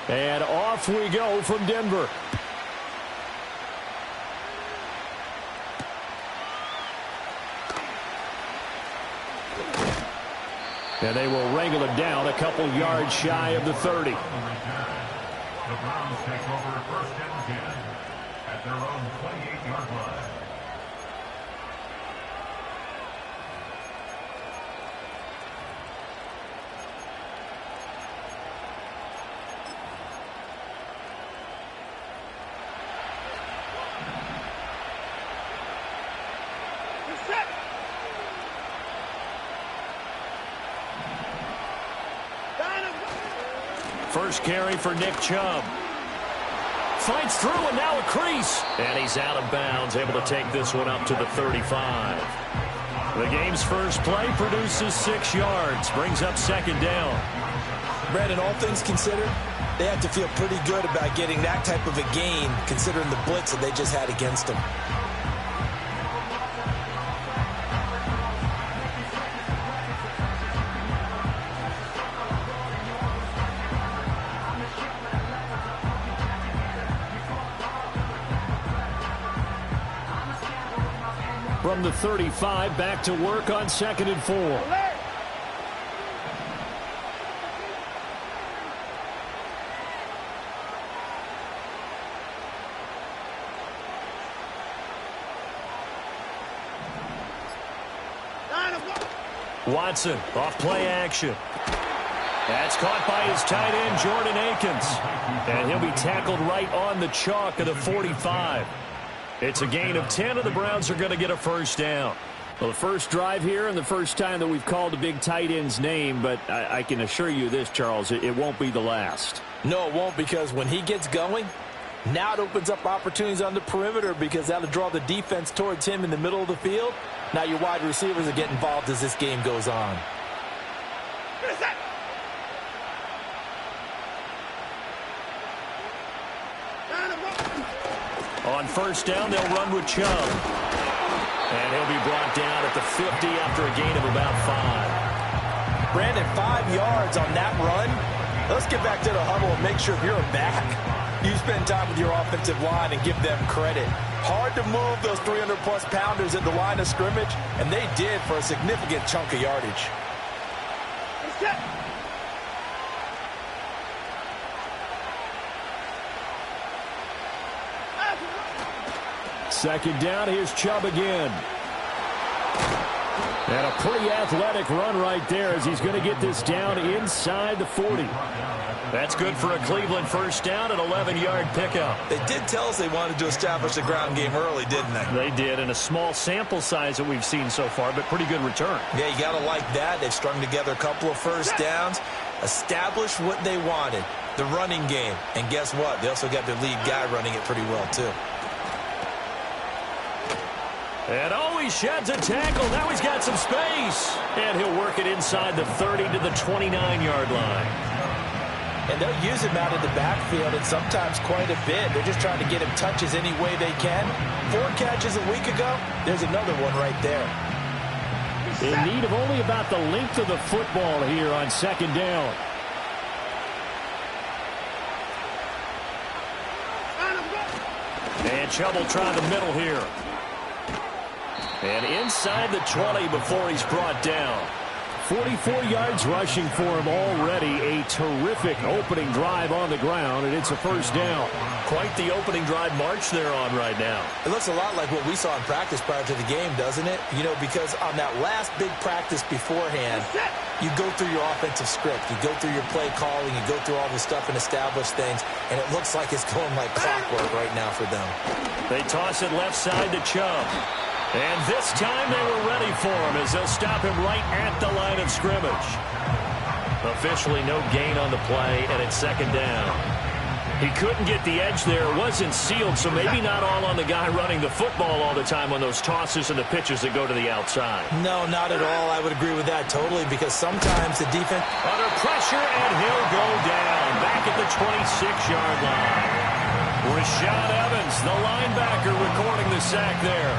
And off we go from Denver. And they will wrangle it down a couple yards shy of the 30. The Browns take over first and 10 at their own 28-yard line. First carry for Nick Chubb. Fights through and now a crease. And he's out of bounds, able to take this one up to the 35. The game's first play produces 6 yards, brings up second down. Brandon, all things considered, they have to feel pretty good about getting that type of a gain considering the blitz that they just had against them. From the 35, back to work on 2nd and 4. Watson off play action. That's caught by his tight end, Jordan Akins. And he'll be tackled right on the chalk of the 45. It's a gain of 10, and the Browns are going to get a first down. Well, the first drive here and the first time that we've called a big tight end's name, but I can assure you this, Charles, it won't be the last. No, it won't, because when he gets going, now it opens up opportunities on the perimeter because that'll draw the defense towards him in the middle of the field. Now your wide receivers will get involved as this game goes on. On first down, they'll run with Chubb. And he'll be brought down at the 50 after a gain of about 5. Brandon, 5 yards on that run. Let's get back to the huddle and make sure if you're a back, you spend time with your offensive line and give them credit. Hard to move those 300-plus pounders at the line of scrimmage, and they did for a significant chunk of yardage. Second down, here's Chubb again. And a pretty athletic run right there as he's going to get this down inside the 40. That's good for a Cleveland first down, an 11-yard pickup. They did tell us they wanted to establish the ground game early, didn't they? They did, in a small sample size that we've seen so far, but pretty good return. Yeah, you got to like that. They've strung together a couple of first downs, established what they wanted, the running game. And guess what? They also got their lead guy running it pretty well, too. And he sheds a tackle. Now he's got some space. And he'll work it inside the 30 to the 29-yard line. And they'll use him out of the backfield, and sometimes quite a bit. They're just trying to get him touches any way they can. 4 catches a week ago. There's another one right there. In need of only about the length of the football here on second down. And Chubb will try the middle here. And inside the 20 before he's brought down. 44 yards rushing for him already. A terrific opening drive on the ground, and it's a first down. Quite the opening drive march they're on right now. It looks a lot like what we saw in practice prior to the game, doesn't it? You know, because on that last big practice beforehand, you go through your offensive script. You go through your play calling. You go through all this stuff and establish things, and it looks like it's going like clockwork right now for them. They toss it left side to Chubb. And this time they were ready for him as they'll stop him right at the line of scrimmage. Officially no gain on the play, and it's second down. He couldn't get the edge there. It wasn't sealed, so maybe not all on the guy running the football all the time on those tosses and the pitches that go to the outside. No, not at all. I would agree with that totally, because sometimes the defense... Under pressure, and he'll go down back at the 26-yard line. Rashaan Evans, the linebacker, recording the sack there.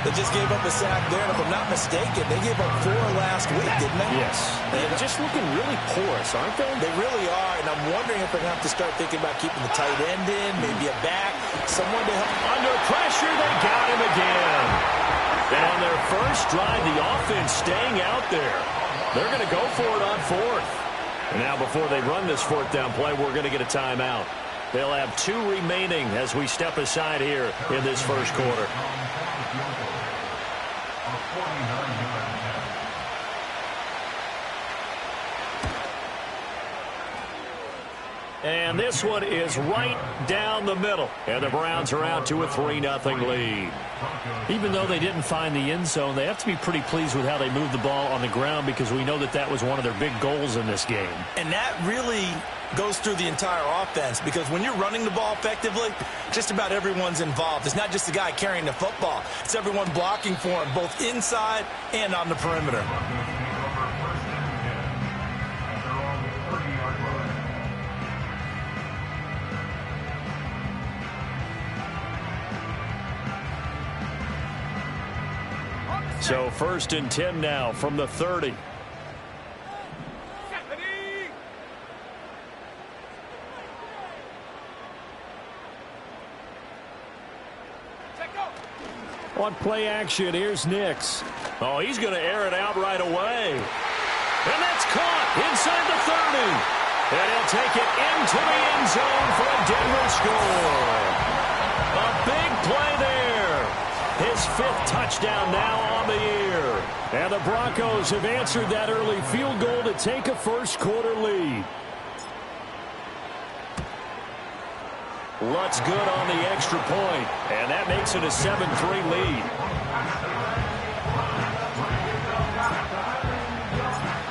They just gave up a sack there, and if I'm not mistaken, they gave up 4 last week, didn't they? Yes. They're just looking really porous, aren't they? They really are, and I'm wondering if they're going to have to start thinking about keeping the tight end in, maybe a back, someone to help. Under pressure, they got him again. And on their first drive, the offense staying out there. They're going to go for it on 4th. And now before they run this 4th down play, we're going to get a timeout. They'll have 2 remaining as we step aside here in this first quarter. And this one is right down the middle. And the Browns are out to a 3-0 lead. Even though they didn't find the end zone, they have to be pretty pleased with how they moved the ball on the ground because we know that that was one of their big goals in this game. And that really goes through the entire offense because when you're running the ball effectively, just about everyone's involved. It's not just the guy carrying the football. It's everyone blocking for him, both inside and on the perimeter. So 1st and 10 now from the 30. On play action, here's Nix. Oh, he's going to air it out right away. And that's caught inside the 30. And he'll take it into the end zone for a Denver score. A big play there. His 5th touchdown now on the year. And the Broncos have answered that early field goal to take a first quarter lead. Lutz good on the extra point, and that makes it a 7-3 lead.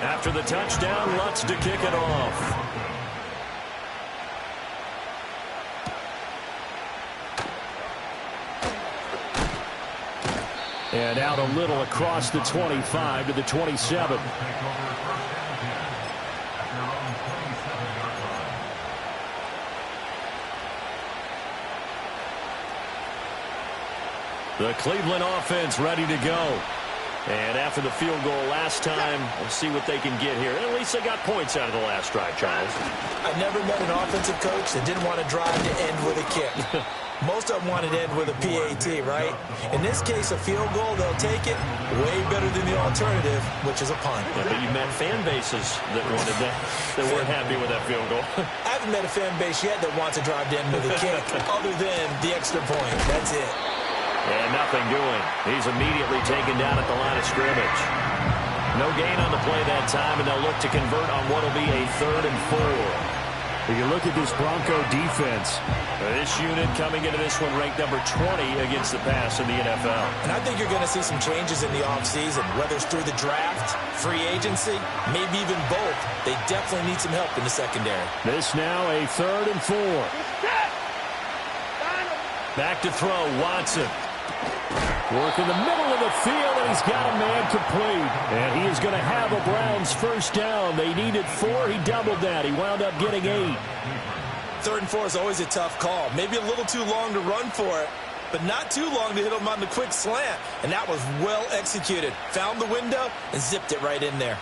After the touchdown, Lutz to kick it off. And out a little across the 25 to the 27. The Cleveland offense ready to go. And after the field goal last time, we'll see what they can get here. At least they got points out of the last drive, Charles. I've never met an offensive coach that didn't want to drive to end with a kick. Most of them wanted to end with a PAT, right? In this case, a field goal, they'll take it way better than the alternative, which is a punt. Yeah, but you met fan bases that wanted that, that weren't happy with that field goal. I haven't met a fan base yet that wants to drive to end with a kick, other than the extra point. That's it. And nothing doing. He's immediately taken down at the line of scrimmage. No gain on the play that time, and they'll look to convert on what will be a 3rd and 4. If you look at this Bronco defense, this unit coming into this one ranked number 20 against the pass in the NFL. And I think you're going to see some changes in the offseason, whether it's through the draft, free agency, maybe even both. They definitely need some help in the secondary. This now a 3rd and 4. Back to throw, Watson. Work in the middle of the field, and he's got a man complete. And he is going to have a Browns first down. They needed 4. He doubled that. He wound up getting 8. 3rd and 4 is always a tough call. Maybe a little too long to run for it, but not too long to hit him on the quick slant. And that was well executed. Found the window and zipped it right in there.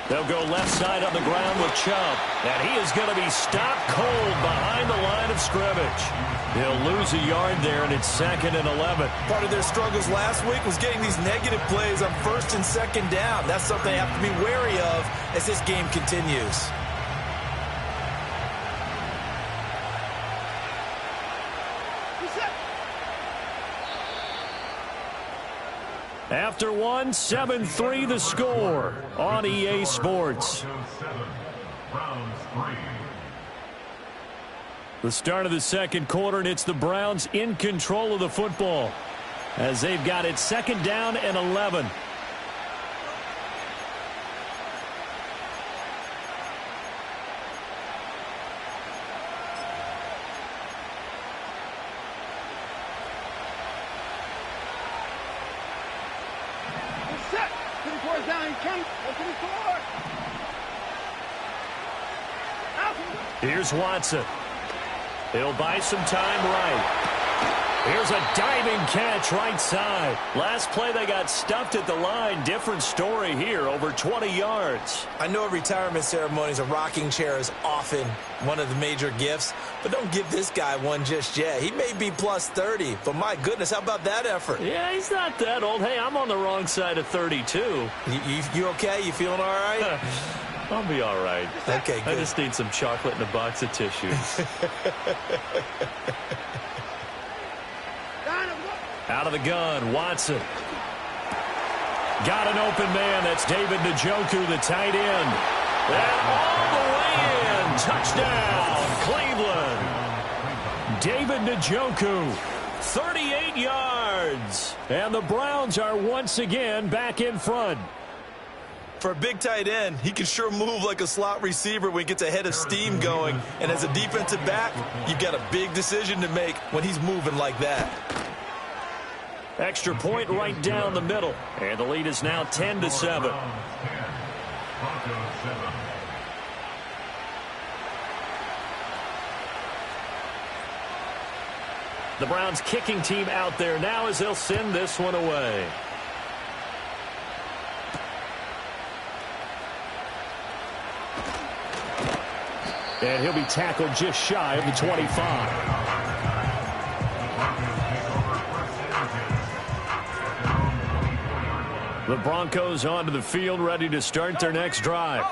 They'll go left side on the ground with Chubb. And he is going to be stopped cold behind the line of scrimmage. He'll lose a yard there, and it's 2nd and 11. Part of their struggles last week was getting these negative plays on 1st and 2nd down. That's something they have to be wary of as this game continues. After 1, 7-3 the score on EA Sports. The start of the second quarter, and it's the Browns in control of the football as they've got it 2nd down and 11. Here's Watson. He'll buy some time right. Here's a diving catch right side. Last play they got stuffed at the line. Different story here, over 20 yards. I know at retirement ceremonies a rocking chair is often one of the major gifts, but don't give this guy one just yet. He may be plus 30, but my goodness, how about that effort? Yeah, he's not that old. Hey, I'm on the wrong side of 32. You okay? You feeling all right? I'll be all right. Okay, good. I just need some chocolate and a box of tissues. Out of the gun, Watson. Got an open man. That's David Njoku, the tight end. And all the way in. Touchdown, Cleveland. David Njoku, 38 yards. And the Browns are once again back in front. For a big tight end, he can sure move like a slot receiver when he gets a head of steam going. And as a defensive back, you've got a big decision to make when he's moving like that. Extra point right down the middle. And the lead is now 10-7. The Browns kicking team out there now as they'll send this one away. And he'll be tackled just shy of the 25. The Broncos onto the field, ready to start their next drive.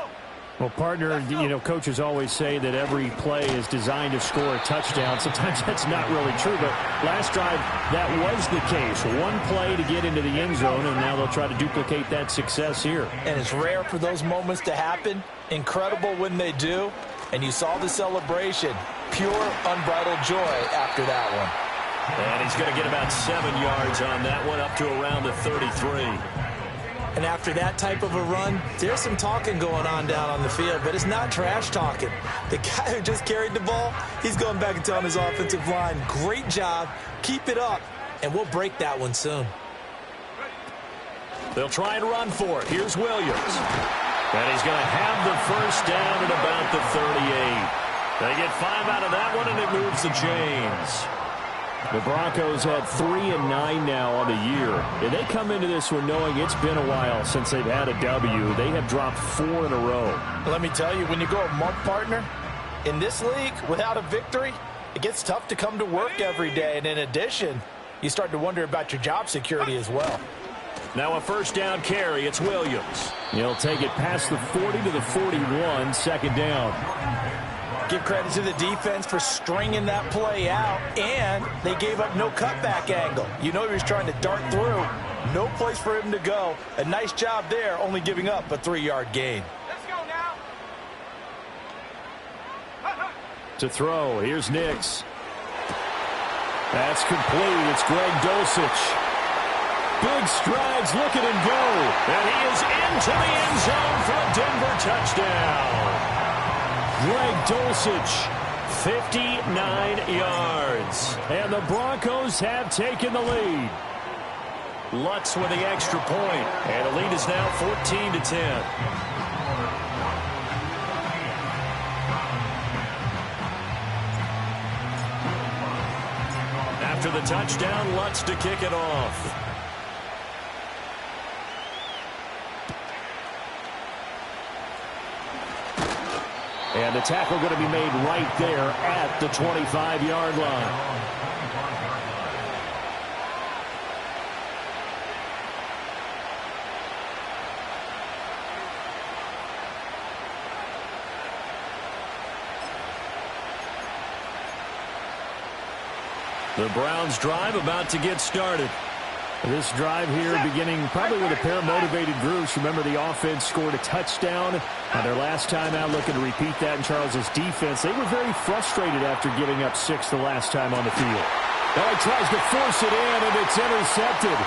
Well, partner, you know, coaches always say that every play is designed to score a touchdown. Sometimes that's not really true, but last drive, that was the case. One play to get into the end zone, and now they'll try to duplicate that success here. And it's rare for those moments to happen. Incredible when they do. And you saw the celebration. Pure, unbridled joy after that one. And he's going to get about 7 yards on that one, up to around the 33. And after that type of a run, there's some talking going on down on the field, but it's not trash talking. The guy who just carried the ball, he's going back and telling his offensive line, great job, keep it up, and we'll break that one soon. They'll try and run for it. Here's Williams. And he's going to have the first down at about the 38. They get 5 out of that one, and it moves the chains. The Broncos had 3-9 now on the year. And they come into this one knowing it's been a while since they've had a W. They have dropped 4 in a row. Let me tell you, when you go a month, partner, in this league, without a victory, it gets tough to come to work every day. And in addition, you start to wonder about your job security as well. Now a first down carry. It's Williams. He'll take it past the 40 to the 41, second down. Give credit to the defense for stringing that play out, and they gave up no cutback angle. You know he was trying to dart through. No place for him to go. A nice job there, only giving up a 3-yard gain. Let's go now. To throw, here's Nix. That's complete. It's Greg Dulcich. Big strides, look at him go. And he is into the end zone for a Denver touchdown. Greg Dulcich, 59 yards. and the Broncos have taken the lead. Lutz with the extra point, and the lead is now 14-10. After the touchdown, Lutz to kick it off. And the tackle going to be made right there at the 25-yard line. The Browns drive about to get started. This drive here beginning probably with a pair of motivated groups. Remember, the offense scored a touchdown on their last time out, looking to repeat that in Charles's defense. They were very frustrated after giving up 6 the last time on the field. Now he tries to force it in, and it's intercepted.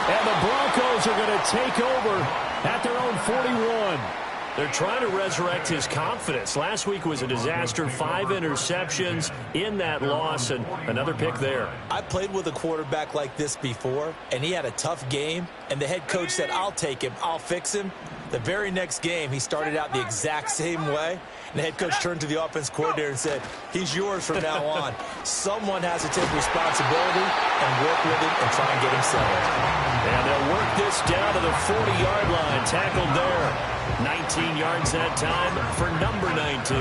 And the Broncos are going to take over at their own 41. They're trying to resurrect his confidence. Last week was a disaster. 5 interceptions in that loss, and another pick there. I played with a quarterback like this before, and he had a tough game, and the head coach said, I'll take him, I'll fix him. The very next game, he started out the exact same way, and the head coach turned to the offense coordinator and said, he's yours from now on. Someone has to take responsibility and work with him and try and get him settled. And they'll work this down to the 40-yard line. Tackled there. 19 yards that time for number 19.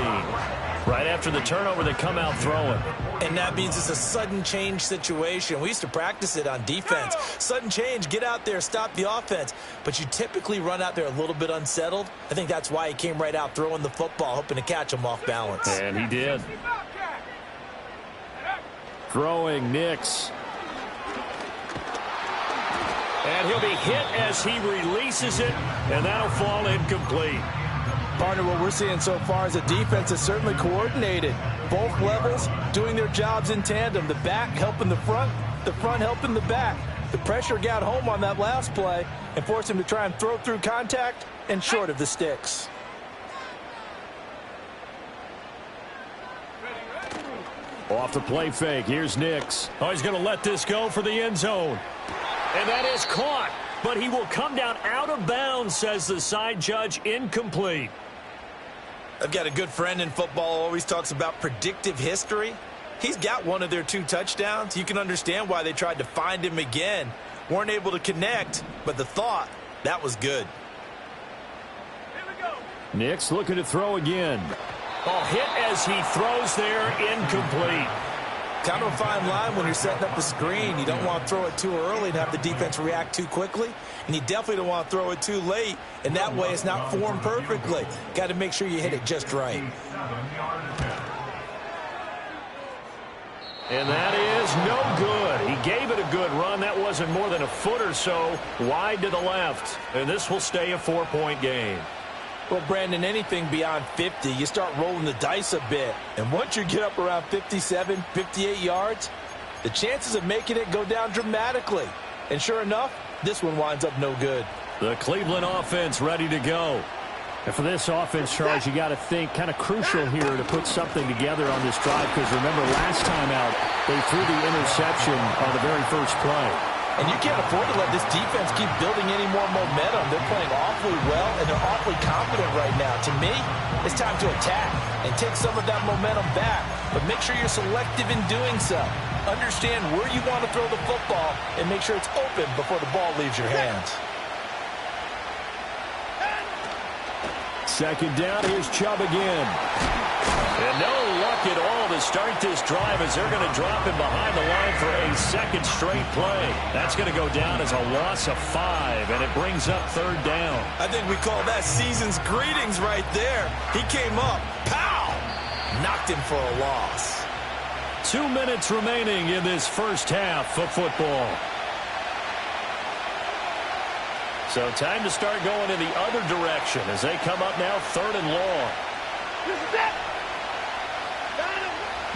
Right after the turnover, they come out throwing. And that means it's a sudden change situation. We used to practice it on defense. Sudden change, get out there, stop the offense. But you typically run out there a little bit unsettled. I think that's why he came right out throwing the football, hoping to catch him off balance. And he did. Throwing, Nix. And he'll be hit as he releases it, and that'll fall incomplete. Partner, what we're seeing so far is a defense that's certainly coordinated. Both levels doing their jobs in tandem. The back helping the front helping the back. The pressure got home on that last play and forced him to try and throw through contact and short of the sticks. Off the play fake. Here's Nix. Oh, he's going to let this go for the end zone. And that is caught. But he will come down out of bounds, says the side judge. Incomplete. I've got a good friend in football who always talks about predictive history. He's got one of their 2 touchdowns. You can understand why they tried to find him again. Weren't able to connect, but the thought, that was good. Nix looking to throw again. Oh, hit as he throws there, incomplete. Kind of a fine line when you're setting up a screen. You don't want to throw it too early and have the defense react too quickly. And you definitely don't want to throw it too late. And that way it's not formed perfectly. Got to make sure you hit it just right. And that is no good. He gave it a good run. That wasn't more than a foot or so wide to the left. And this will stay a 4-point game. Well, Brandon, anything beyond 50, you start rolling the dice a bit. And once you get up around 57, 58 yards, the chances of making it go down dramatically. And sure enough, this one winds up no good. The Cleveland offense ready to go. And for this offense, Charles, you got to think kind of crucial here to put something together on this drive, because remember last time out, they threw the interception on the very first play. And you can't afford to let this defense keep building any more momentum. They're playing awfully well, and they're awfully confident right now. To me, it's time to attack and take some of that momentum back. But make sure you're selective in doing so. Understand where you want to throw the football and make sure it's open before the ball leaves your hands. Second down, here's Chubb again. And no luck at all to start this drive as they're going to drop him behind the line for a second straight play. That's going to go down as a loss of 5, and it brings up 3rd down. I think we call that season's greetings right there. He came up, pow, knocked him for a loss. 2 minutes remaining in this first half of football. So time to start going in the other direction as they come up now 3rd and long.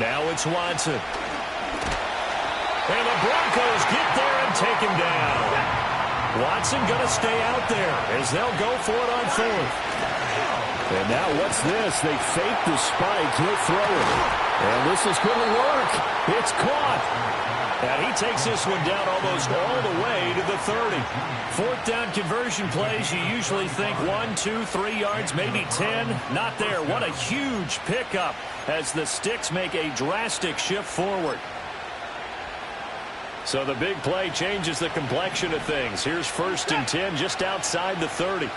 Now it's Watson. And the Broncos get there and take him down. Watson going to stay out there as they'll go for it on 4th. And now what's this? They fake the spike. He'll throw it. And this is going to work. It's caught. And he takes this one down almost all the way to the 30. 4th down conversion plays, you usually think 1, 2, 3 yards, maybe 10. Not there. What a huge pickup as the Sticks make a drastic shift forward. So the big play changes the complexion of things. Here's 1st and 10 just outside the 30.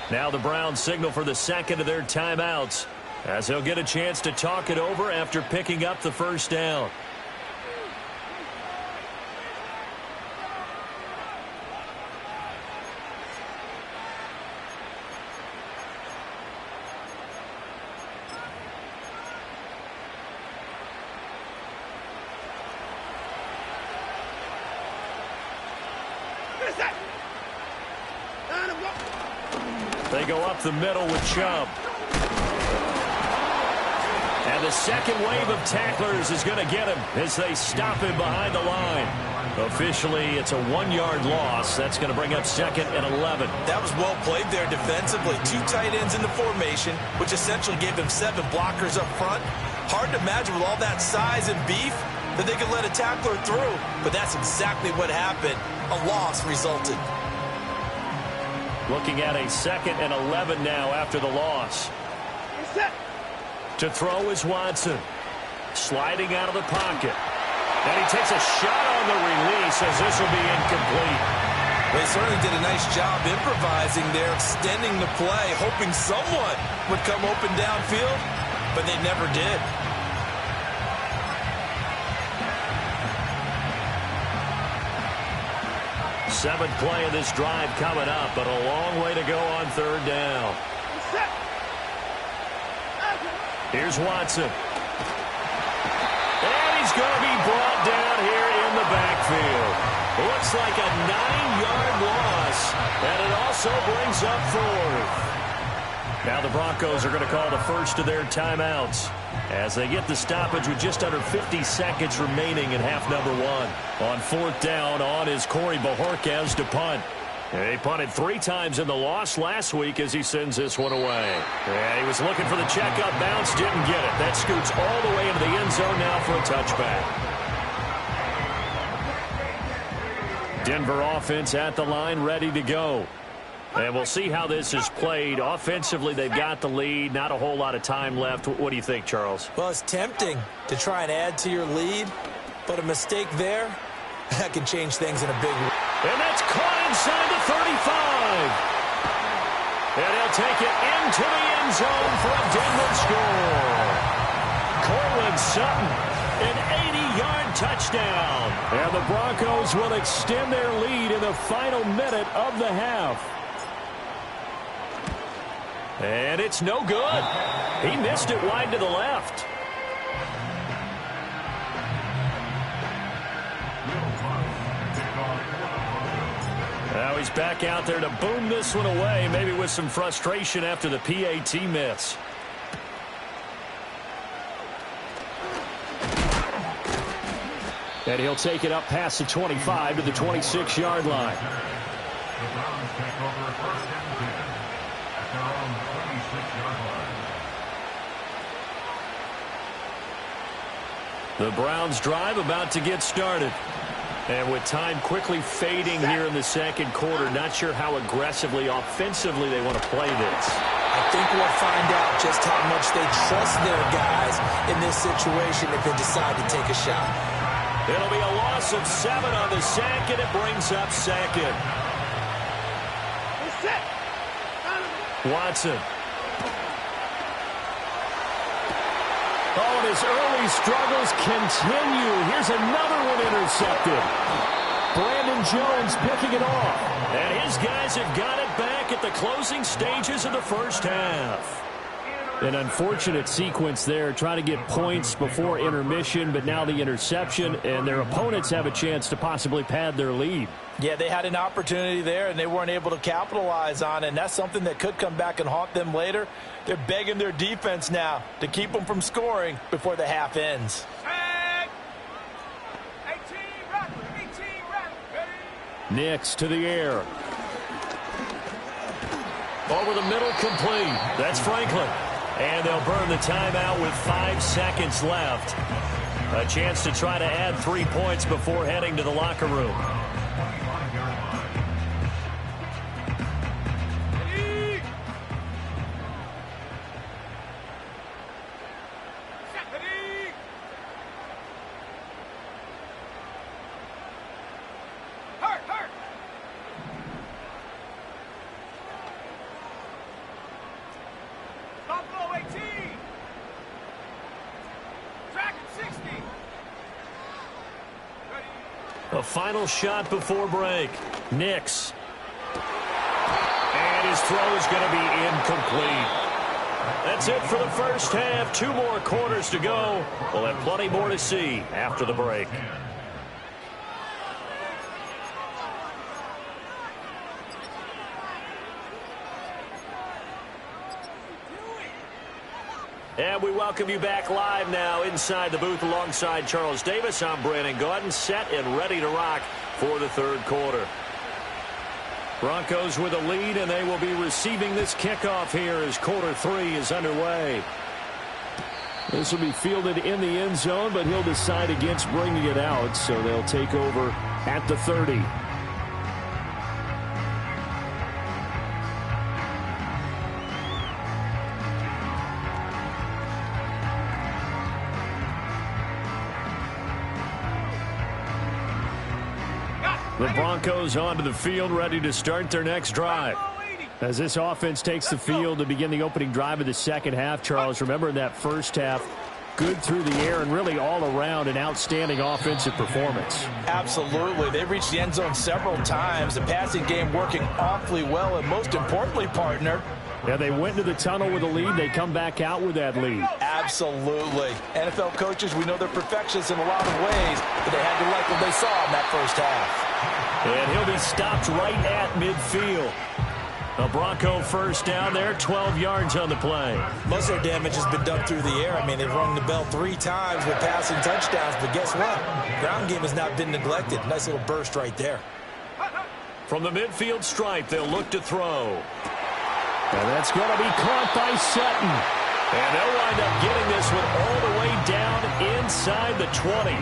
Now the Browns signal for the second of their timeouts, as they'll get a chance to talk it over after picking up the 1st down. They go up the middle with Chubb. And the second wave of tacklers is going to get him as they stop him behind the line. Officially, it's a 1-yard loss. That's going to bring up 2nd and 11. That was well played there defensively. 2 tight ends in the formation, which essentially gave them 7 blockers up front. Hard to imagine with all that size and beef, that they could let a tackler through, but that's exactly what happened. A loss resulted. Looking at a 2nd and 11 now after the loss. To throw is Watson. Sliding out of the pocket. And he takes a shot on the release as this will be incomplete. They certainly did a nice job improvising there, extending the play, hoping someone would come open downfield, but they never did. Seventh play of this drive coming up, but a long way to go on 3rd down. Here's Watson. And he's going to be brought down here in the backfield. Looks like a 9-yard loss, and it also brings up 4th. Now the Broncos are going to call the first of their timeouts as they get the stoppage with just under 50 seconds remaining in half number 1. On 4th down, on is Corey Bojorquez to punt. He punted 3 times in the loss last week as he sends this one away. And he was looking for the checkup bounce, didn't get it. That scoots all the way into the end zone now for a touchback. Denver offense at the line, ready to go. And we'll see how this is played. Offensively, they've got the lead. Not a whole lot of time left. What do you think, Charles? Well, it's tempting to try and add to your lead, but a mistake there, that can change things in a big way. And that's caught inside the 35. And he'll take it into the end zone for a Denver score. Courtland Sutton, an 80-yard touchdown. And the Broncos will extend their lead in the final minute of the half. And it's no good. He missed it wide to the left. Now he's back out there to boom this one away, maybe with some frustration after the PAT miss. And he'll take it up past the 25 to the 26-yard line. The Browns take over 1st and 10 at their own 26-yard line. The Browns drive about to get started. And with time quickly fading here in the 2nd quarter, not sure how aggressively, offensively they want to play this. I think we'll find out just how much they trust their guys in this situation if they decide to take a shot. It'll be a loss of 7 on the sack, and it brings up 2nd. Watson. Oh, and his early struggles continue. Here's another one intercepted. Brandon Jones picking it off. And his guys have got it back at the closing stages of the first half. An unfortunate sequence there, trying to get points before intermission, but now the interception, and their opponents have a chance to possibly pad their lead. Yeah, they had an opportunity there, and they weren't able to capitalize on it, and that's something that could come back and haunt them later. They're begging their defense now to keep them from scoring before the half ends. 18, ready. Nix to the air. Over the middle, complete. That's Franklin. And they'll burn the timeout with 5 seconds left. A chance to try to add 3 points before heading to the locker room. A final shot before break. Nix. And his throw is going to be incomplete. That's it for the first half. 2 more quarters to go. We'll have plenty more to see after the break. And we welcome you back live now inside the booth alongside Charles Davis. I'm Brandon Gaudin, set and ready to rock for the 3rd quarter. Broncos with a lead, and they will be receiving this kickoff here as quarter 3 is underway. This will be fielded in the end zone, but he'll decide against bringing it out, so they'll take over at the 30. The Broncos onto the field, ready to start their next drive. As this offense takes the field to begin the opening drive of the second half, Charles, remember in that first half, good through the air and really all around an outstanding offensive performance. Absolutely. They reached the end zone several times. The passing game working awfully well, and most importantly, partner, yeah, they went into the tunnel with a lead. They come back out with that lead. Absolutely. NFL coaches, we know they're perfectionists in a lot of ways, but they had to like what they saw in that first half. And he'll be stopped right at midfield. A Bronco first down there, 12 yards on the play. Most of their damage has been done through the air. I mean, they've rung the bell 3 times with passing touchdowns, but guess what? Ground game has not been neglected. Nice little burst right there. From the midfield stripe, they'll look to throw. And that's going to be caught by Sutton. And they'll wind up getting this one all the way down inside the 20.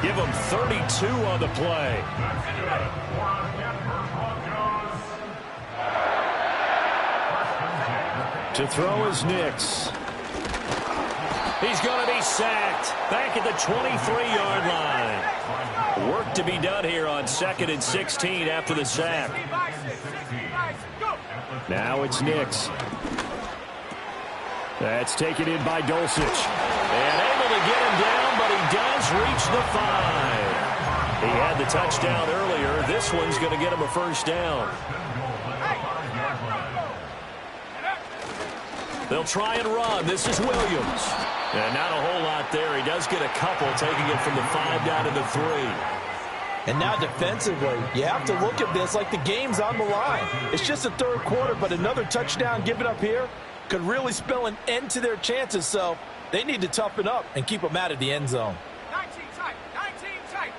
Give them 32 on the play. To throw is Nix. He's going to be sacked back at the 23-yard line. Work to be done here on 2nd and 16 after the sack. Now it's Nix. That's taken in by Dulcich. And able to get him down, but he does reach the 5. He had the touchdown earlier. This one's going to get him a first down. They'll try and run. This is Williams. And not a whole lot there. He does get a couple, taking it from the 5 down to the 3. And now defensively, you have to look at this like the game's on the line. It's just the third quarter, but another touchdown given up here could really spell an end to their chances. So they need to toughen up and keep them out of the end zone. 19 tight.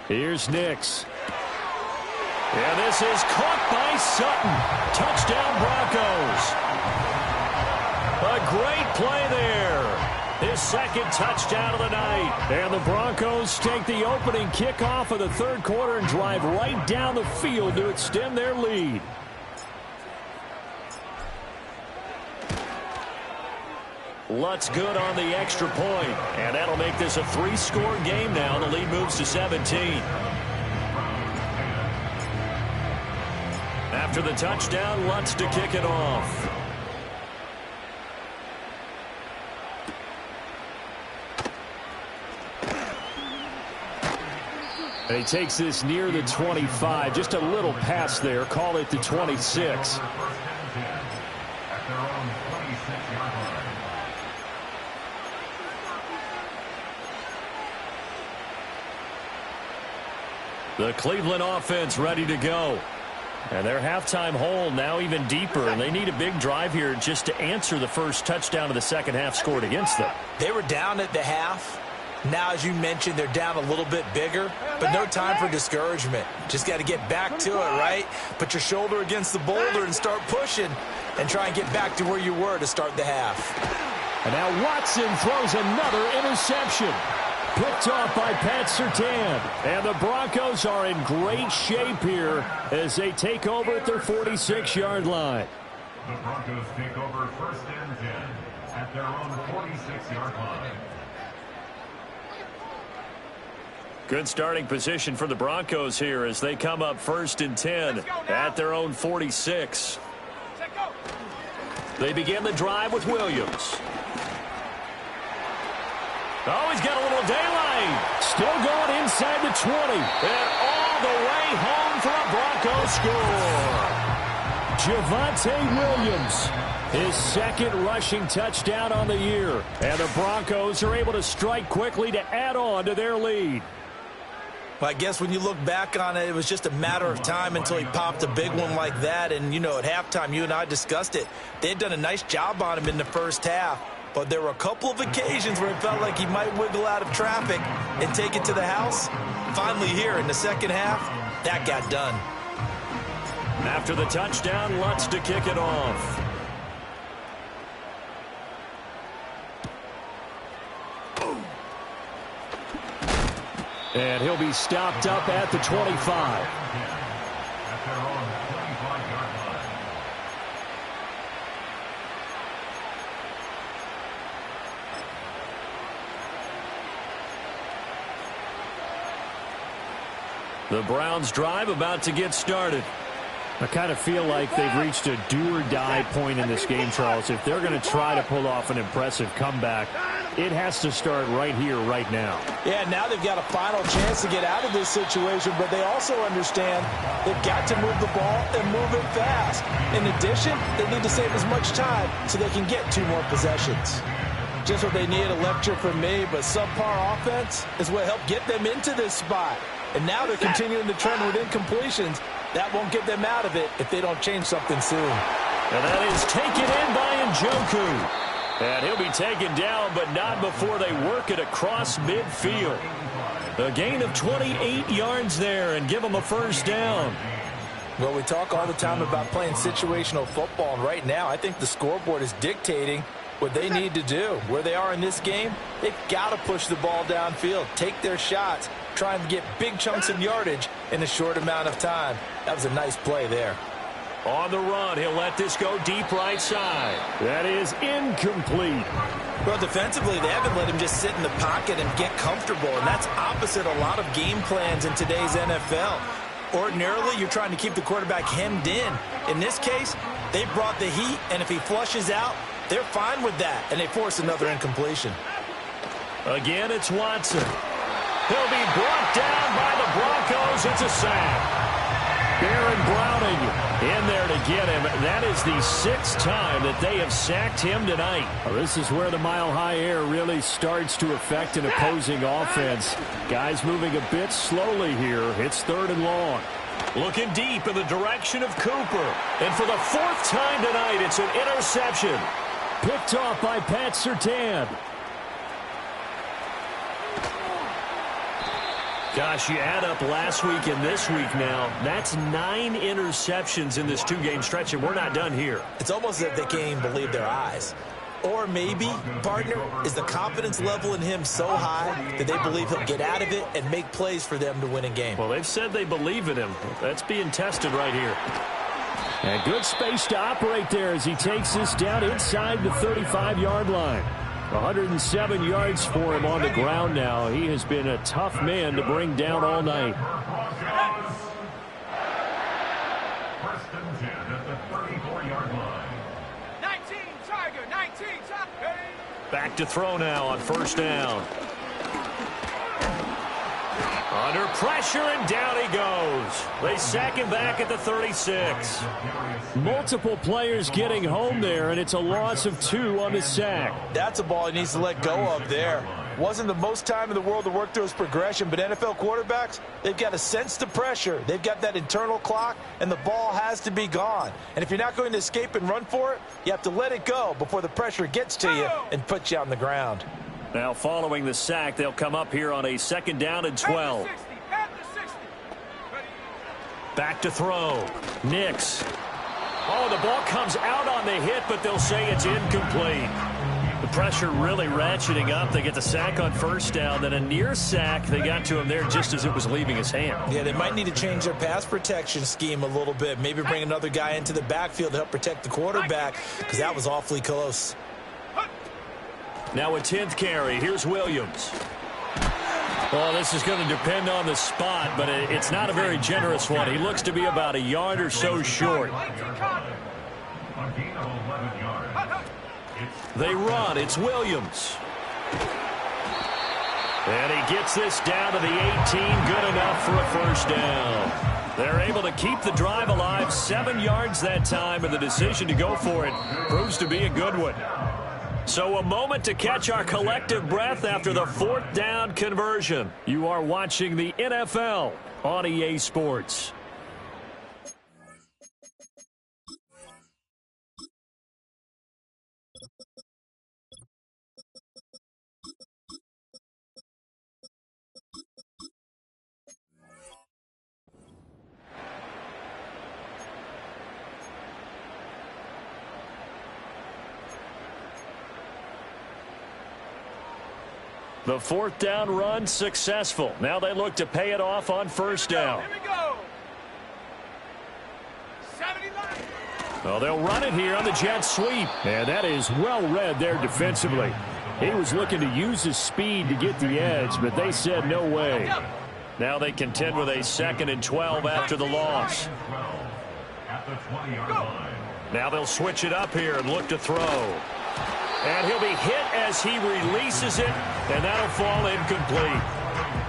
Here's Nix. And this is caught by Sutton. Touchdown Broncos. A great play there. His second touchdown of the night. And the Broncos take the opening kickoff of the third quarter and drive right down the field to extend their lead. Lutz good on the extra point. And that'll make this a 3-score game now. The lead moves to 17. After the touchdown, Lutz to kick it off. And he takes this near the 25. Just a little pass there. Call it the 26. The Cleveland offense ready to go. And their halftime hole now even deeper, and they need a big drive here just to answer the first touchdown of the second half scored against them. They were down at the half. Now, as you mentioned, they're down a little bit bigger, but no time for discouragement. Just got to get back to it, right? Put your shoulder against the boulder and start pushing and try and get back to where you were to start the half. And now Watson throws another interception. Picked off by Pat Surtain. And the Broncos are in great shape here as they take over at their 46-yard line. The Broncos take over 1st and 10 at their own 46-yard line. Good starting position for the Broncos here as they come up 1st and 10 at their own 46. They begin the drive with Williams. Oh, he's got a little daylight. Still going inside the 20. And all the way home for a Broncos score. Javonte Williams, his second rushing touchdown on the year. And the Broncos are able to strike quickly to add on to their lead. But I guess when you look back on it, it was just a matter of time until he popped a big one like that. And, you know, at halftime, you and I discussed it. They had done a nice job on him in the first half. But there were a couple of occasions where it felt like he might wiggle out of traffic and take it to the house. Finally here in the second half, that got done. After the touchdown, Lutz to kick it off. And he'll be stopped up at the 25. At their own 25-yard line. The Browns drive about to get started. I kind of feel like they've reached a do-or-die point in this game, Charles. If they're going to try to pull off an impressive comeback, it has to start right here, right now. Yeah, now they've got a final chance to get out of this situation, but they also understand they've got to move the ball and move it fast. In addition, they need to save as much time so they can get 2 more possessions. Just what they need, a lecture from me, but subpar offense is what helped get them into this spot. And now they're continuing the trend with incompletions. That won't get them out of it if they don't change something soon. And that is taken in by Njoku. And he'll be taken down, but not before they work it across midfield. A gain of 28 yards there and give them a first down. Well, we talk all the time about playing situational football, and right now I think the scoreboard is dictating what they need to do. Where they are in this game, they've got to push the ball downfield, take their shots, trying to get big chunks of yardage in a short amount of time. That was a nice play there. On the run, he'll let this go deep right side. That is incomplete. Well, defensively, they haven't let him just sit in the pocket and get comfortable, and that's opposite a lot of game plans in today's NFL. Ordinarily, you're trying to keep the quarterback hemmed in. In this case, they brought the heat, and if he flushes out, they're fine with that, and they force another incompletion. Again, it's Watson. He'll be brought down by the Broncos. It's a sack. Baron Browning in there to get him. That is the 6th time that they have sacked him tonight. Well, this is where the mile-high air really starts to affect an opposing offense. Guys moving a bit slowly here. It's 3rd and long. Looking deep in the direction of Cooper. And for the 4th time tonight, it's an interception. Picked off by Pat Surtain. Gosh, you add up last week and this week now, that's 9 interceptions in this 2-game stretch, and we're not done here. It's almost as if they can't even believe their eyes. Or maybe, partner, is the confidence level in him so high that they believe he'll get out of it and make plays for them to win a game. Well, they've said they believe in him. That's being tested right here. And good space to operate there as he takes this down inside the 35-yard line. 107 yards for him on the ground now. He has been a tough man to bring down all night. First and 10 at the 34-yard line. 19, Tiger, 19, Tiger. Back to throw now on 1st down. Under pressure, and down he goes. They sack him back at the 36. Multiple players getting home there, and it's a loss of 2 on the sack. That's a ball he needs to let go of there. Wasn't the most time in the world to work through his progression, but NFL quarterbacks, they've got to sense the pressure. They've got that internal clock, and the ball has to be gone. And if you're not going to escape and run for it, you have to let it go before the pressure gets to you and puts you on the ground. Now following the sack, they'll come up here on a 2nd down and 12. Back to throw. Nix. Oh, the ball comes out on the hit, but they'll say it's incomplete. The pressure really ratcheting up. They get the sack on 1st down, then a near sack. They got to him there just as it was leaving his hand. Yeah, they might need to change their pass protection scheme a little bit. Maybe bring another guy into the backfield to help protect the quarterback, because that was awfully close. Now a 10th carry. Here's Williams. Well, this is going to depend on the spot, but it's not a very generous one. He looks to be about a yard or so short. They run. It's Williams. And he gets this down to the 18. Good enough for a 1st down. They're able to keep the drive alive. 7 yards that time, and the decision to go for it proves to be a good one. So a moment to catch our collective breath after the 4th down conversion. You are watching the NFL on EA Sports. The fourth down run successful. Now they look to pay it off on first down. Here we go. 79. Well, they'll run it here on the jet sweep. And that is well read there defensively. He was looking to use his speed to get the edge, but they said no way. Now they contend with a 2nd and 12 after the loss. At the 20-yard line. Now they'll switch it up here and look to throw. And he'll be hit as he releases it, and that'll fall incomplete.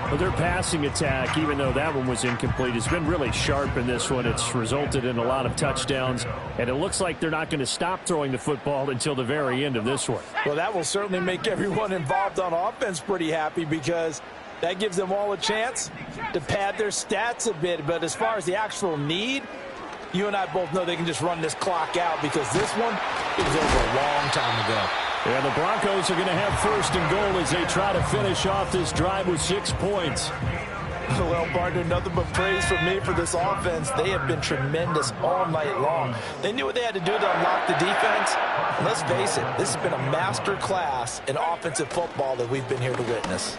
Well, their passing attack, even though that one was incomplete, has been really sharp in this one. It's resulted in a lot of touchdowns, and it looks like they're not going to stop throwing the football until the very end of this one. Well, that will certainly make everyone involved on offense pretty happy because that gives them all a chance to pad their stats a bit. But as far as the actual need, you and I both know they can just run this clock out because this one is over a long time ago. And the Broncos are going to have 1st and goal as they try to finish off this drive with 6 points. Well, partner, nothing but praise from me for this offense. They have been tremendous all night long. They knew what they had to do to unlock the defense. And let's face it, this has been a master class in offensive football that we've been here to witness.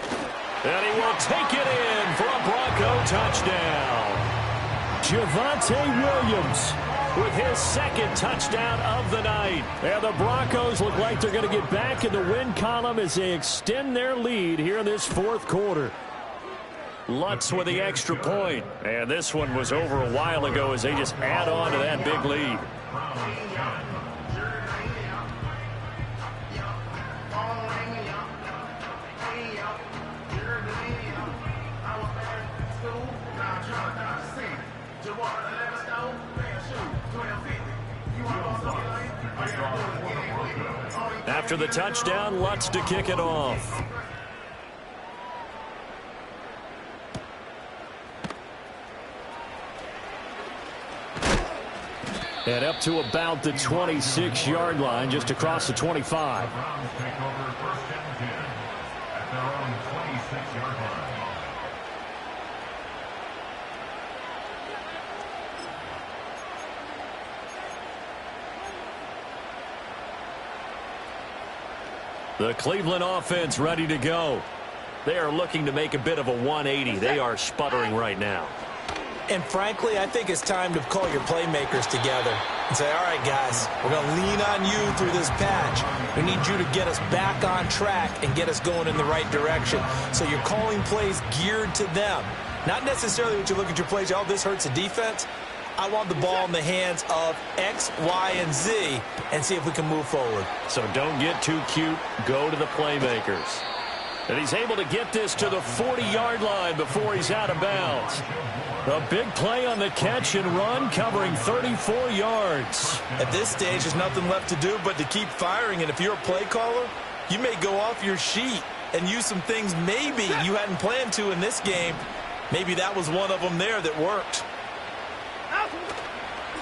And he will take it in for a Bronco touchdown. Javonte Williams with his 2nd touchdown of the night. And the Broncos look like they're going to get back in the win column as they extend their lead here in this 4th quarter. Lutz with the extra point. And this one was over a while ago as they just add on to that big lead. After the touchdown, Lutz to kick it off. And up to about the 26-yard line, just across the 25. Browns take over 1st and 10 at their own 26-yard line. The Cleveland offense ready to go. They are looking to make a bit of a 180. They are sputtering right now. And frankly, I think it's time to call your playmakers together and say, all right, guys, we're going to lean on you through this patch. We need you to get us back on track and get us going in the right direction. So you're calling plays geared to them. Not necessarily when you look at your plays, oh, this hurts the defense. I want the ball in the hands of X, Y, and Z and see if we can move forward. So don't get too cute. Go to the playmakers. And he's able to get this to the 40-yard line before he's out of bounds. A big play on the catch and run, covering 34 yards. At this stage, there's nothing left to do but to keep firing. And if you're a play caller, you may go off your sheet and use some things maybe you hadn't planned to in this game. Maybe that was one of them there that worked.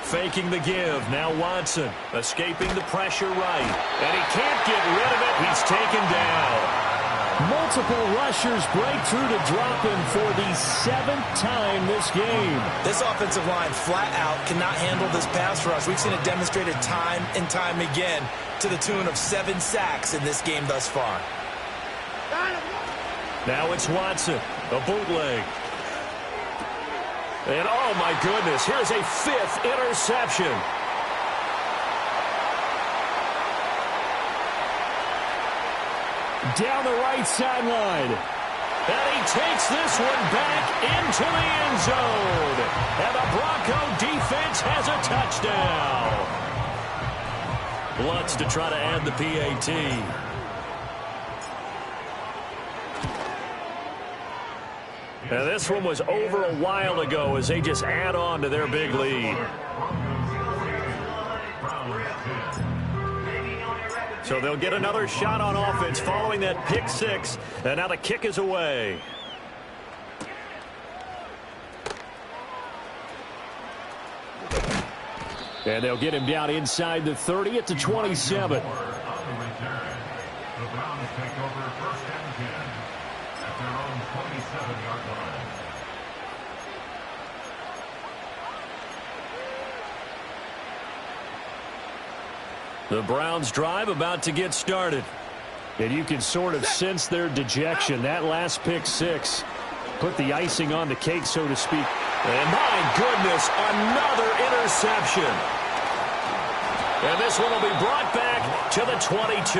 Faking the give. Now Watson escaping the pressure right. And he can't get rid of it. He's taken down. Multiple rushers break through to drop him for the 7th time this game. This offensive line flat out cannot handle this pass rush. We've seen it demonstrated time and time again to the tune of 7 sacks in this game thus far. Now it's Watson, a bootleg. And oh my goodness, here's a 5th interception. Down the right sideline. And he takes this one back into the end zone. And the Bronco defense has a touchdown. Lutz to try to add the PAT. And this one was over a while ago as they just add on to their big lead. So they'll get another shot on offense following that pick 6. And now the kick is away. And they'll get him down inside the 30 at the 27. The Browns take over 1st and 10 at their own 27-yard line. The Browns drive about to get started. And you can sort of sense their dejection. That last pick six put the icing on the cake, so to speak. And my goodness, another interception. And this one will be brought back to the 22.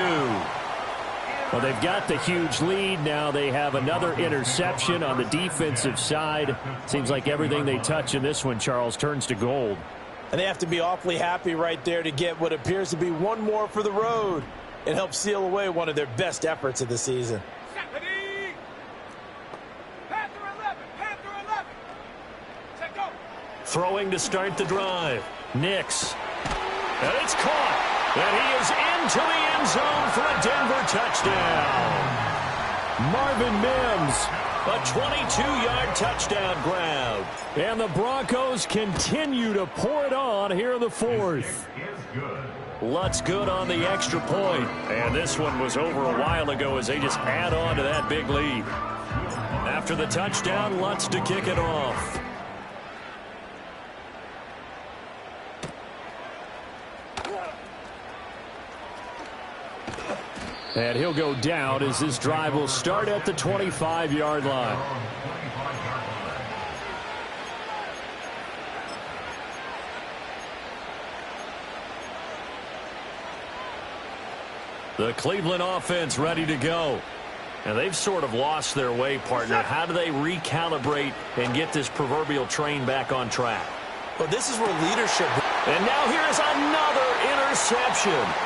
Well, they've got the huge lead. Now they have another interception on the defensive side. Seems like everything they touch in this one, Charles, turns to gold. And they have to be awfully happy right there to get what appears to be one more for the road and help seal away one of their best efforts of the season. Panther 11, Panther 11. Set go. Throwing to start the drive. Nix. And it's caught. And he is into the end zone for a Denver touchdown. Marvin Mims. A 22-yard touchdown grab. And the Broncos continue to pour it on here in the fourth. Lutz good on the extra point. And this one was over a while ago as they just add on to that big lead. After the touchdown, Lutz to kick it off. And he'll go down as this drive will start at the 25-yard line. The Cleveland offense ready to go. And they've sort of lost their way, partner. How do they recalibrate and get this proverbial train back on track? Well, this is where leadership... And now here's another interception.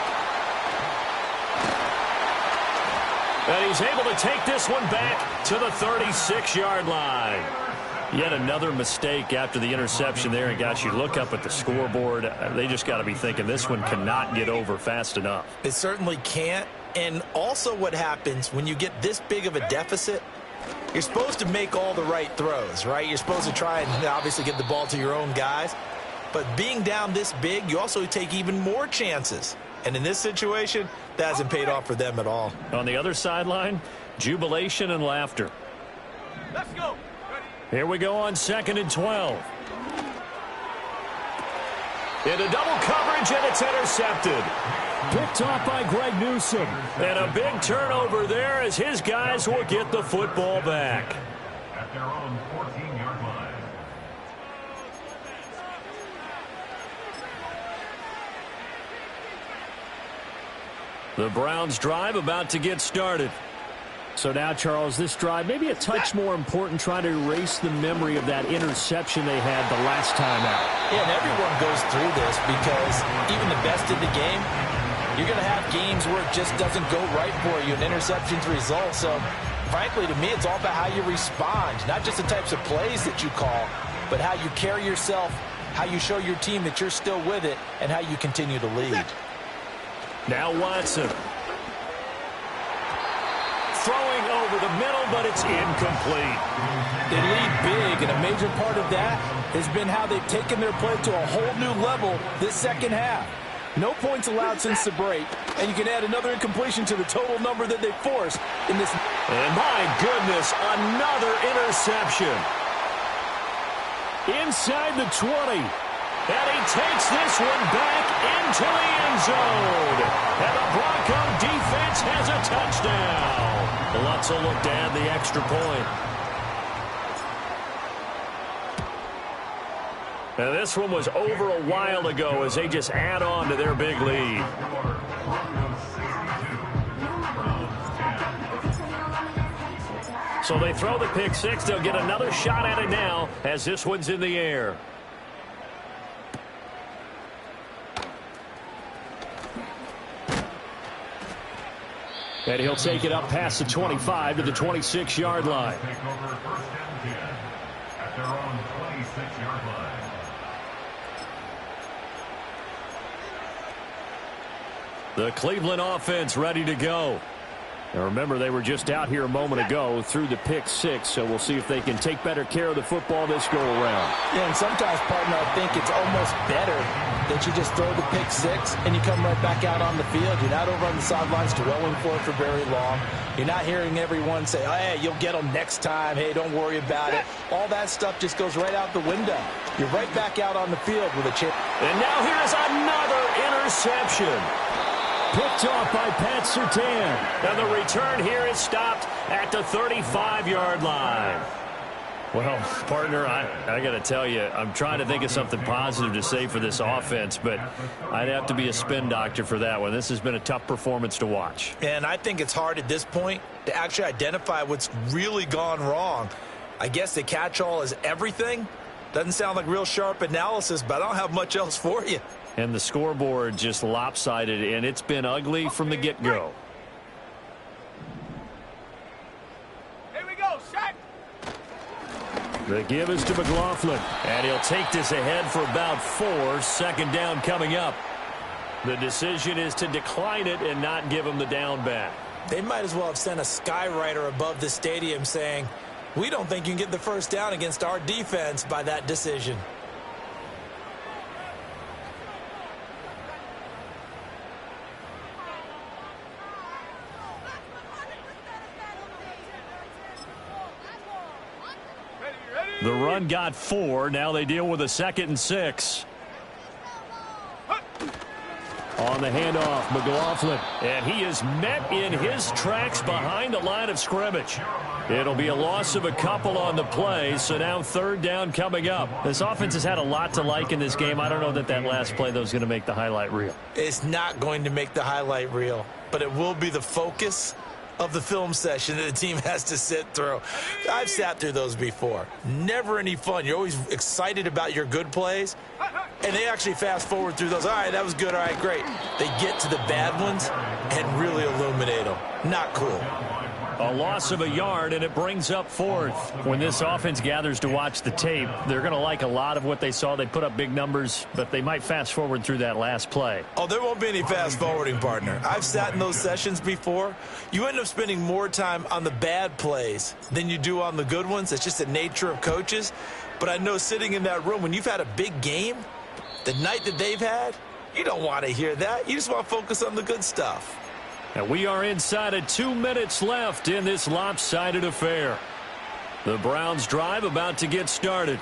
And he's able to take this one back to the 36-yard line. Yet another mistake after the interception there. And, gosh, you look up at the scoreboard. They just got to be thinking this one cannot get over fast enough. It certainly can't. And also what happens when you get this big of a deficit, you're supposed to make all the right throws, right? You're supposed to try and obviously get the ball to your own guys. But being down this big, you also take even more chances. And in this situation, that hasn't paid off for them at all. On the other sideline, jubilation and laughter. Let's go. Here we go on 2nd and 12. Into double coverage, and it's intercepted. Picked off by Greg Newsome. And a big turnover there as his guys will get the football back. At their own 14-yard line. The Browns drive about to get started. So now, Charles, this drive maybe a touch more important, trying to erase the memory of that interception they had the last time out. Yeah, and everyone goes through this because even the best in the game, you're going to have games where it just doesn't go right for you, and interceptions result. So, frankly, to me, it's all about how you respond, not just the types of plays that you call, but how you carry yourself, how you show your team that you're still with it, and how you continue to lead. Now Watson. Throwing over the middle, but it's incomplete. They lead big, and a major part of that has been how they've taken their play to a whole new level this second half. No points allowed since the break, and you can add another incompletion to the total number that they forced in this. And my goodness, another interception. Inside the 20. And he takes this one back into the end zone. And the Bronco defense has a touchdown. Lutz will look to add the extra point. And this one was over a while ago as they just add on to their big lead. So they throw the pick six. They'll get another shot at it now as this one's in the air. And he'll take it up past the 25 to the 26-yard line. Take over 1st and 10 at their own 26-yard line. The Cleveland offense ready to go. Now remember, they were just out here a moment ago through the pick six, so we'll see if they can take better care of the football this go-around. Yeah, and sometimes, partner, I think it's almost better that you just throw the pick six and you come right back out on the field. You're not over on the sidelines dwelling for it for very long. You're not hearing everyone say, oh, hey, you'll get them next time. Hey, don't worry about it. All that stuff just goes right out the window. You're right back out on the field with a chance. And now here's another interception. Picked off by Pat Surtain. And the return here is stopped at the 35-yard line. Well, partner, I got to tell you, I'm trying to think of something positive to say for this offense, but I'd have to be a spin doctor for that one. This has been a tough performance to watch. And I think it's hard at this point to actually identify what's really gone wrong. I guess the catch-all is everything. Doesn't sound like real sharp analysis, but I don't have much else for you. And the scoreboard just lopsided, and it's been ugly from the get-go. Here we go, set. The give is to McLaughlin. And he'll take this ahead for about 4. Second down coming up. The decision is to decline it and not give him the down back. They might as well have sent a skywriter above the stadium saying, we don't think you can get the first down against our defense by that decision. The run got 4. Now they deal with a 2nd and 6. On the handoff, McLaughlin. And he is met in his tracks behind the line of scrimmage. It'll be a loss of a couple on the play, so now 3rd down coming up. This offense has had a lot to like in this game. I don't know that last play, though, is going to make the highlight reel. It's not going to make the highlight reel, but it will be the focus of the film session that the team has to sit through. I've sat through those before. Never any fun. You're always excited about your good plays, and they actually fast forward through those. All right, that was good. All right, great. They get to the bad ones and really illuminate them. Not cool. A loss of a yard, and it brings up 4th. When this offense gathers to watch the tape, they're going to like a lot of what they saw. They put up big numbers, but they might fast forward through that last play. Oh, there won't be any fast forwarding, partner. I've sat in those sessions before. You end up spending more time on the bad plays than you do on the good ones. It's just the nature of coaches. But I know sitting in that room, when you've had a big game, the night that they've had, you don't want to hear that. You just want to focus on the good stuff. And we are inside of 2 minutes left in this lopsided affair. The Browns drive about to get started.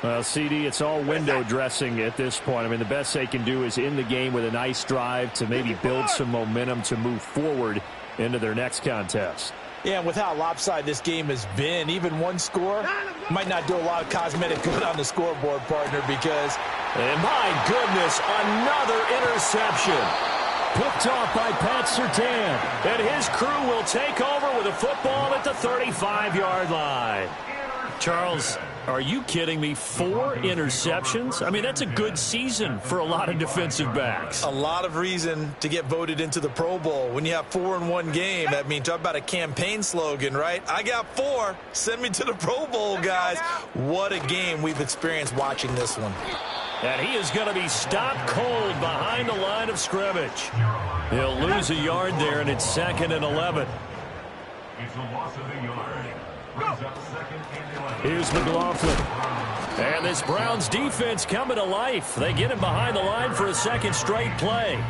Well, CD, it's all window dressing at this point. I mean, the best they can do is in the game with a nice drive to maybe build some momentum to move forward into their next contest. Yeah, and with how lopsided this game has been, even one score might not do a lot of cosmetic good on the scoreboard, partner, because... And my goodness, another interception. Picked off by Pat Surtain. And his crew will take over with a football at the 35-yard line. Charles, are you kidding me? 4 interceptions? I mean, that's a good season for a lot of defensive backs. A lot of reason to get voted into the Pro Bowl. When you have 4 in one game, I mean, talk about a campaign slogan, right? I got 4. Send me to the Pro Bowl, guys. What a game we've experienced watching this one. And he is going to be stopped cold behind the line of scrimmage. He'll lose a yard there, and it's 2nd and 11. It's a loss of a yard. Brings up 2nd and 11. Here's McLaughlin. And this Browns defense coming to life. They get him behind the line for a 2nd straight play.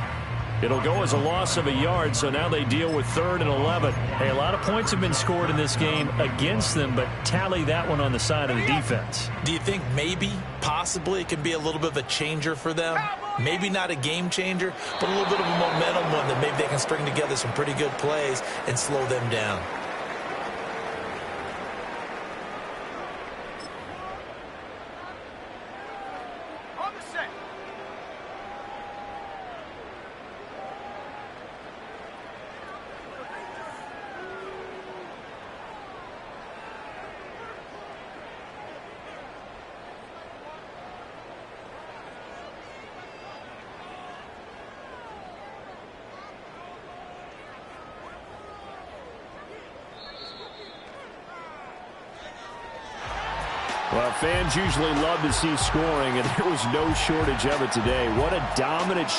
It'll go as a loss of a yard, so now they deal with 3rd and 11. Hey, a lot of points have been scored in this game against them, but tally that one on the side of the defense. Do you think maybe, possibly, it can be a little bit of a changer for them? Maybe not a game changer, but a little bit of a momentum one that maybe they can string together some pretty good plays and slow them down. On the set. Well, fans usually love to see scoring, and there was no shortage of it today. What a dominant